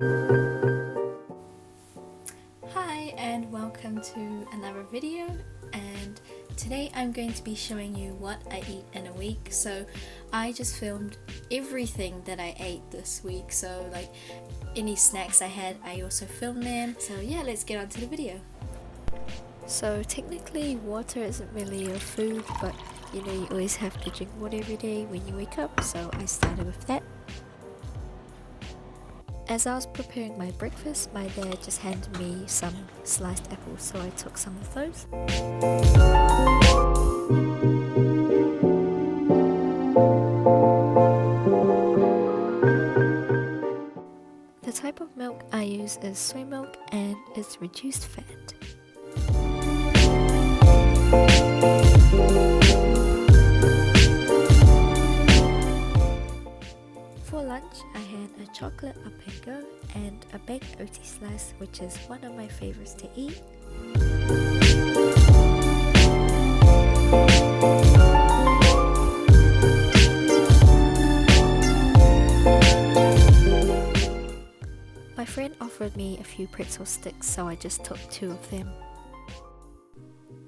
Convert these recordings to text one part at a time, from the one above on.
Hi and welcome to another video, and today I'm going to be showing you what I eat in a week. So I just filmed everything that I ate this week, so like any snacks I had I also filmed them. So yeah, let's get on to the video. So technically water isn't really a food, but you know you always have to drink water every day when you wake up, so I started with that. As I was preparing my breakfast, my dad just handed me some sliced apples, so I took some of those. The type of milk I use is soy milk and it's reduced fat. For lunch, I had a chocolate up and go and a baked roti slice, which is one of my favorites to eat. My friend offered me a few pretzel sticks, so I just took 2 of them.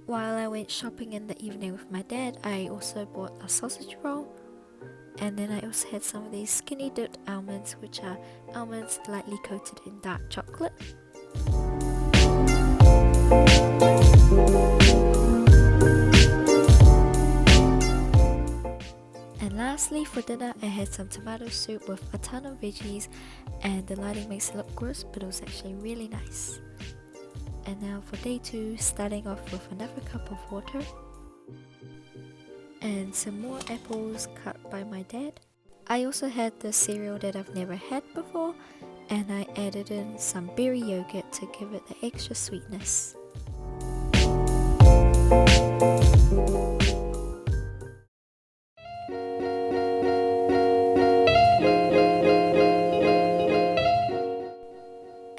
While I went shopping in the evening with my dad, I also bought a sausage roll. And then I also had some of these skinny dipped almonds, which are almonds lightly coated in dark chocolate. And lastly, for dinner I had some tomato soup with a ton of veggies, and the lighting makes it look gross, but it was actually really nice. And now for day 2, starting off with another cup of water and some more apples cut by my dad. I also had this cereal that I've never had before, and I added in some berry yogurt to give it the extra sweetness.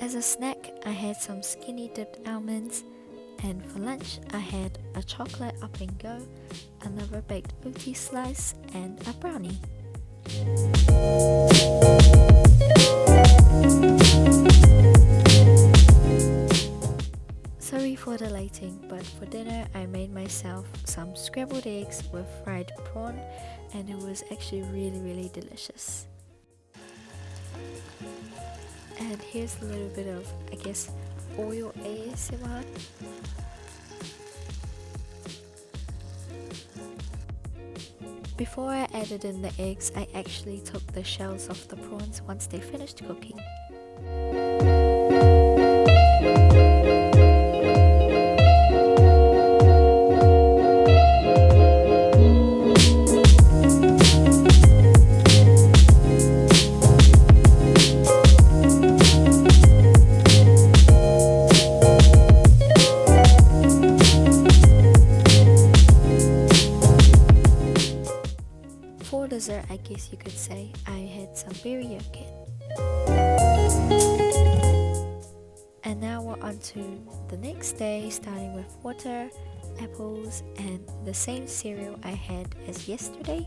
As a snack, I had some skinny dipped almonds, and for lunch I had a chocolate up and go, another baked roti slice and a brownie. Sorry for the lighting, but for dinner I made myself some scrambled eggs with fried prawn, and it was actually really delicious. And here's a little bit of, I guess, oil ASMR. Before I added in the eggs, I actually took the shells off the prawns once they finished cooking. For dessert, I guess you could say, I had some berry yogurt. And now we're on to the next day, starting with water, apples, and the same cereal I had as yesterday.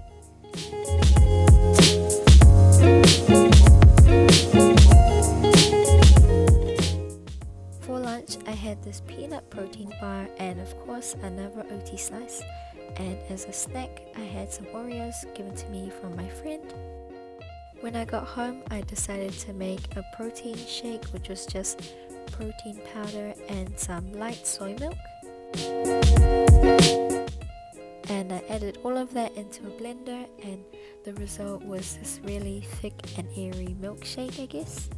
For lunch, I had this peanut protein bar and of course another roti slice. And as a snack, I had some Oreos given to me from my friend. When I got home, I decided to make a protein shake, which was just protein powder and some light soy milk. And I added all of that into a blender, and the result was this really thick and airy milkshake, I guess.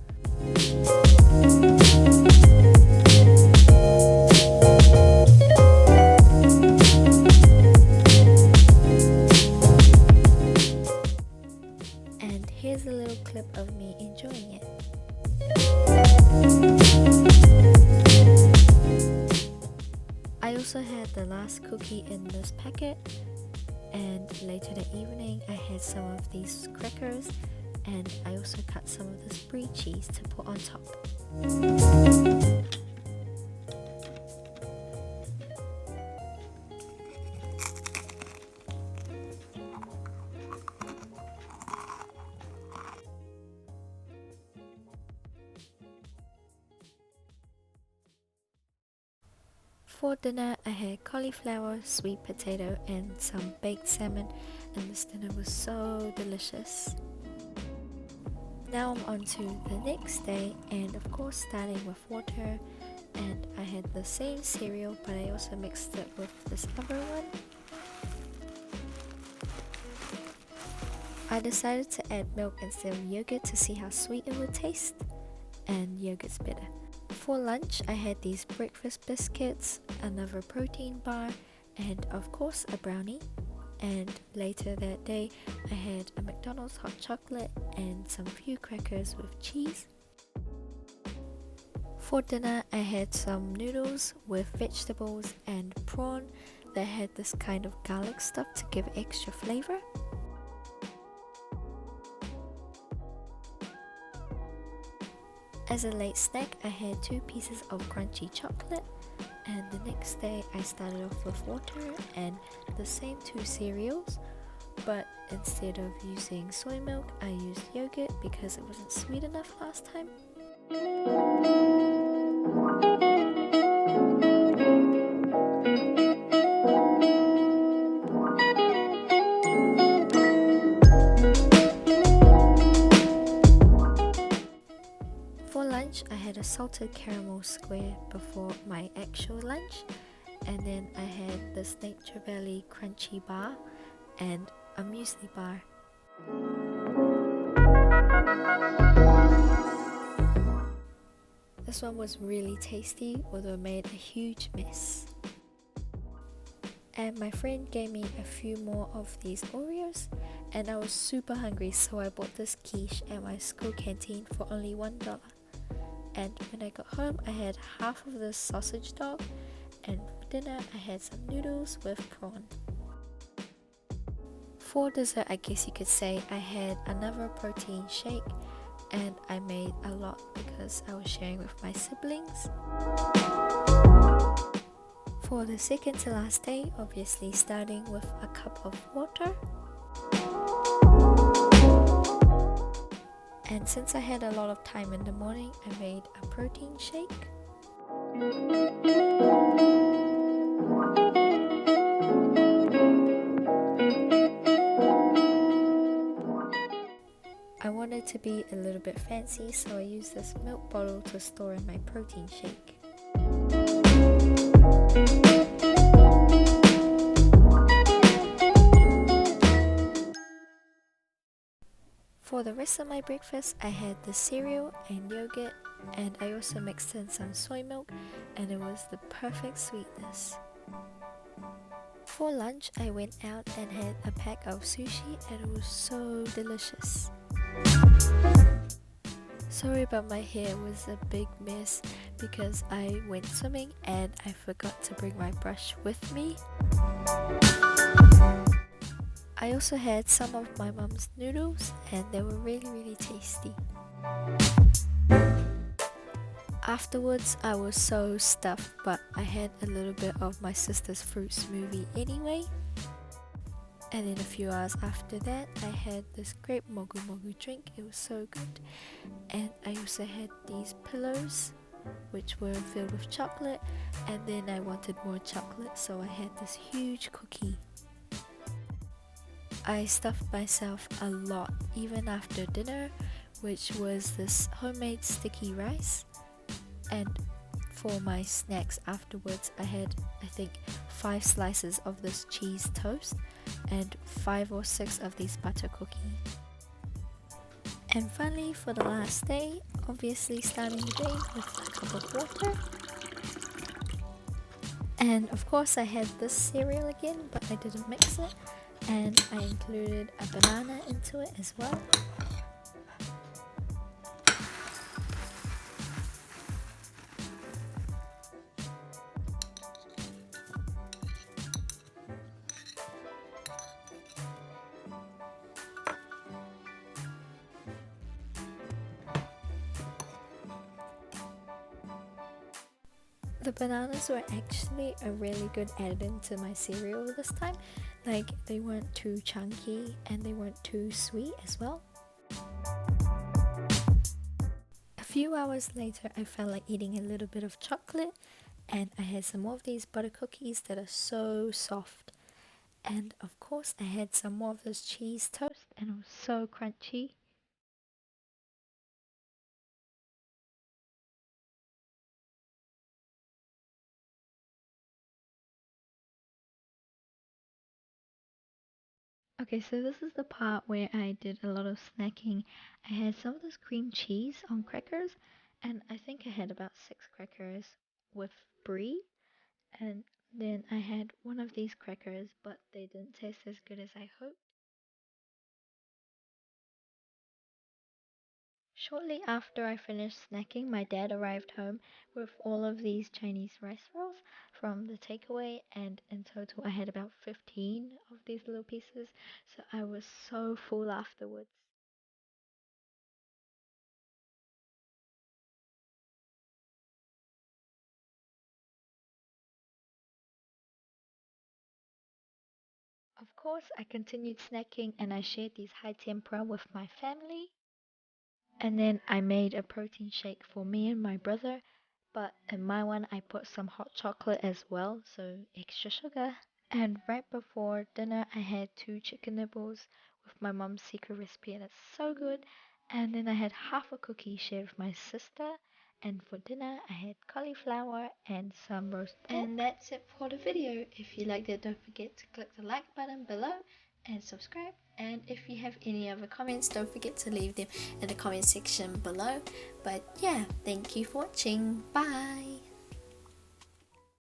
And here's a little clip of me enjoying it. I also had the last cookie in this packet, and later that evening I had some of these crackers, and I also cut some of this brie cheese to put on top. For dinner, I had cauliflower, sweet potato, and some baked salmon, and this dinner was so delicious. Now I'm on to the next day, and of course starting with water, and I had the same cereal, but I also mixed it with this other one. I decided to add milk instead of yogurt to see how sweet it would taste, and yogurt's better. For lunch, I had these breakfast biscuits, another protein bar, and of course a brownie. And later that day, I had a McDonald's hot chocolate and some few crackers with cheese. For dinner, I had some noodles with vegetables and prawn that had this kind of garlic stuff to give extra flavor. As a late snack, I had 2 pieces of crunchy chocolate, and the next day I started off with water and the same 2 cereals, but instead of using soy milk, I used yogurt because it wasn't sweet enough last time. For lunch, I had a salted caramel square before my actual lunch, and then I had this Nature Valley crunchy bar and a muesli bar. This one was really tasty, although it made a huge mess. And my friend gave me a few more of these Oreos, and I was super hungry, so I bought this quiche at my school canteen for only $1. And when I got home, I had half of this sausage dog, and for dinner I had some noodles with prawn. For dessert, I guess you could say, I had another protein shake, and I made a lot because I was sharing with my siblings. For the second to last day, obviously starting with a cup of water. And since I had a lot of time in the morning, I made a protein shake. I wanted to be a little bit fancy, so I used this milk bottle to store in my protein shake. For the rest of my breakfast, I had the cereal and yogurt, and I also mixed in some soy milk, and it was the perfect sweetness. For lunch, I went out and had a pack of sushi, and it was so delicious. Sorry about my hair, it was a big mess because I went swimming and I forgot to bring my brush with me. I also had some of my mum's noodles, and they were really tasty. Afterwards, I was so stuffed, but I had a little bit of my sister's fruit smoothie anyway. And then a few hours after that, I had this grape mogu mogu drink. It was so good. And I also had these pillows, which were filled with chocolate, and then I wanted more chocolate, so I had this huge cookie. I stuffed myself a lot even after dinner, which was this homemade sticky rice. And for my snacks afterwards, I had, I think, 5 slices of this cheese toast and 5 or 6 of these butter cookies. And finally, for the last day, obviously starting the day with a cup of water. And of course I had this cereal again, but I didn't mix it. And I included a banana into it as well. The bananas were actually a really good add-in to my cereal this time. Like, they weren't too chunky and they weren't too sweet as well. A few hours later, I felt like eating a little bit of chocolate, And I had some more of these butter cookies that are so soft. And of course, I had some more of this cheese toast, and it was so crunchy. Okay, so this is the part where I did a lot of snacking. I had some of this cream cheese on crackers, and I think I had about 6 crackers with brie. And then I had one of these crackers, but they didn't taste as good as I hoped. Shortly after I finished snacking, my dad arrived home with all of these Chinese rice rolls from the takeaway, and in total, I had about 15 of these little pieces, so I was so full afterwards. Of course, I continued snacking and I shared these high tempura with my family. And then I made a protein shake for me and my brother. But in my one, I put some hot chocolate as well, so extra sugar. And right before dinner, I had 2 chicken nibbles with my mom's secret recipe, and it's so good. And then I had half a cookie shared with my sister. And for dinner, I had cauliflower and some roast pork. And that's it for the video. If you liked it, don't forget to click the like button below and subscribe. And if you have any other comments, don't forget to leave them in the comment section below. But yeah, thank you for watching. Bye.